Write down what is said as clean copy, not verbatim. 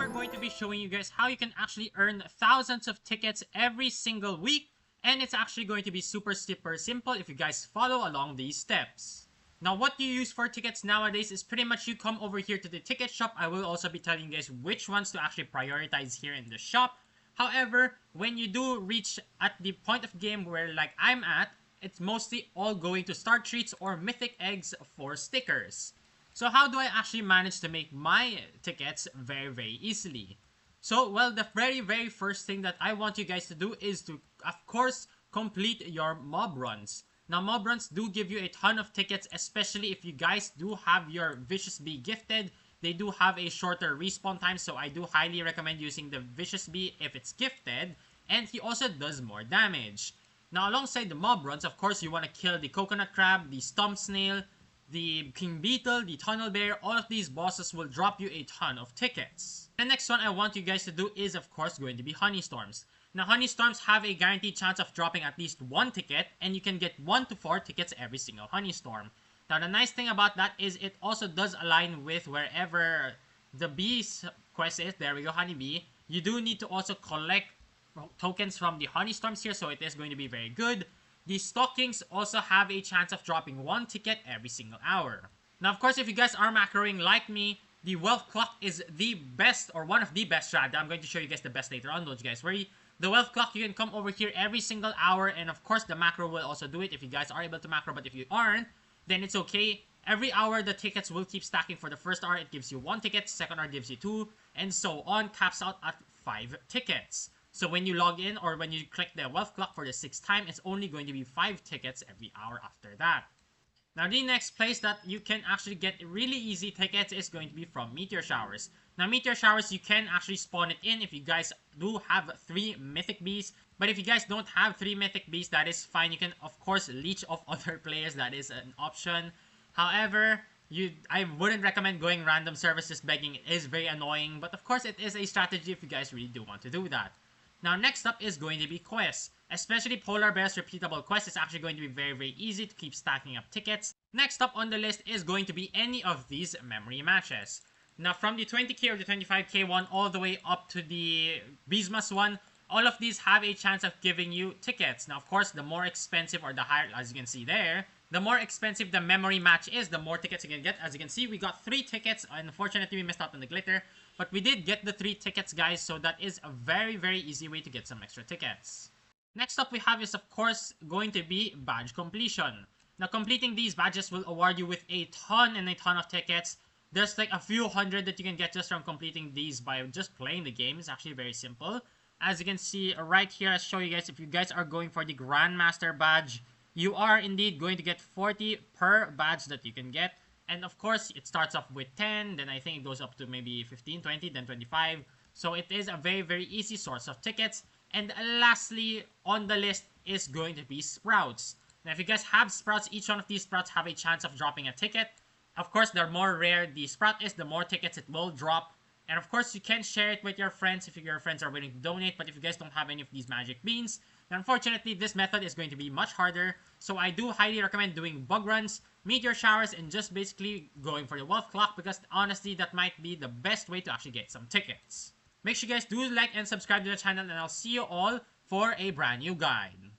we're going to be showing you guys how you can actually earn thousands of tickets every single week, and it's actually going to be super simple if you guys follow along these steps. Now, what you use for tickets nowadays is pretty much you come over here to the ticket shop. I will also be telling you guys which ones to actually prioritize here in the shop. However, when you do reach at the point of game where like I'm at, it's mostly all going to star treats or mythic eggs for stickers. So how do I actually manage to make my tickets very easily? So, well, the very first thing that I want you guys to do is to, of course, complete your mob runs. Now, mob runs do give you a ton of tickets, especially if you guys do have your Vicious Bee gifted. They do have a shorter respawn time, so I do highly recommend using the Vicious Bee if it's gifted, and he also does more damage. Now, alongside the mob runs, of course, you want to kill the Coconut Crab, the Stump Snail, the King Beetle, the Tunnel Bear. All of these bosses will drop you a ton of tickets. The next one I want you guys to do is, of course, going to be Honey Storms. Now, Honey Storms have a guaranteed chance of dropping at least one ticket, and you can get 1 to 4 tickets every single Honey Storm. Now, the nice thing about that is it also does align with wherever the bees quest is. There we go, Honey Bee. You do need to also collect tokens from the Honey Storms here, so it is going to be very good. The Stockings also have a chance of dropping 1 ticket every single hour. Now, of course, if you guys are macroing like me, the Wealth Clock is the best, or one of the best rather. I'm going to show you guys the best later on, don't you guys worry. The Wealth Clock, you can come over here every single hour, and of course, the macro will also do it if you guys are able to macro, but if you aren't, then it's okay. Every hour, the tickets will keep stacking. For the first hour, it gives you 1 ticket, second hour gives you 2, and so on, caps out at 5 tickets. So when you log in or when you click the Wealth Clock for the 6th time, it's only going to be 5 tickets every hour after that. Now, the next place that you can actually get really easy tickets is going to be from Meteor Showers. Now, Meteor Showers, you can actually spawn it in if you guys do have 3 Mythic Bees. But if you guys don't have 3 Mythic Bees, that is fine. You can, of course, leech off other players. That is an option. However, I wouldn't recommend going random services begging. It is very annoying. But, of course, it is a strategy if you guys really do want to do that. Now, next up is going to be quests. Especially Polar Bear's repeatable quest is actually going to be very easy to keep stacking up tickets. Next up on the list is going to be any of these memory matches. Now, from the 20k or the 25k one all the way up to the Beesmas one, all of these have a chance of giving you tickets. Now, of course, the more expensive or the higher, as you can see there, the more expensive the memory match is, the more tickets you can get. As you can see, we got 3 tickets. Unfortunately, we missed out on the glitter. But we did get the 3 tickets, guys. So that is a very easy way to get some extra tickets. Next up we have is, of course, going to be badge completion. Now, completing these badges will award you with a ton of tickets. There's like a few hundred that you can get just from completing these by just playing the game. It's actually very simple. As you can see right here, I'll show you guys, if you guys are going for the Grandmaster badge, you are indeed going to get 40 per badge that you can get. And of course, it starts off with 10, then I think it goes up to maybe 15, 20, then 25. So it is a very easy source of tickets. And lastly on the list is going to be Sprouts. Now, if you guys have Sprouts, each one of these Sprouts have a chance of dropping a ticket. Of course, the more rare the Sprout is, the more tickets it will drop. And of course, you can share it with your friends if your friends are willing to donate. But if you guys don't have any of these magic beans, then unfortunately, this method is going to be much harder. So I do highly recommend doing bug runs, Meteor Showers, and just basically going for the Wealth Clock, because honestly, that might be the best way to actually get some tickets. Make sure you guys do like and subscribe to the channel, and I'll see you all for a brand new guide.